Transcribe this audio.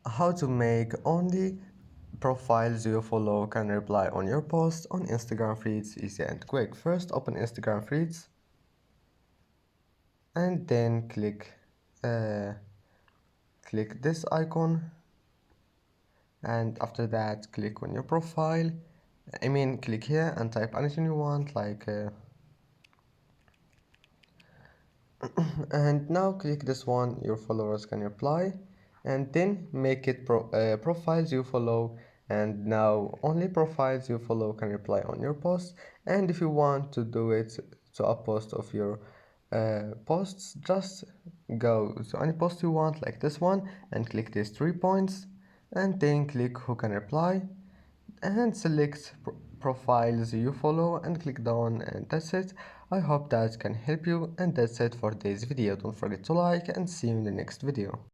how to make only profiles you follow can reply on your post on Instagram feeds. Easy and quick. First open Instagram feeds and then click this icon, and after that click on your profile. Click here and type anything you want, and now click this one, your followers can reply, and then make it profiles you follow, and now only profiles you follow can reply on your post. And if you want to do it to a post of your posts, just go to any post you want like this one and click these 3 points, and then click who can reply and select profiles you follow and click done, and that's it. I hope that can help you, and that's it for this video. Don't forget to like and see you in the next video.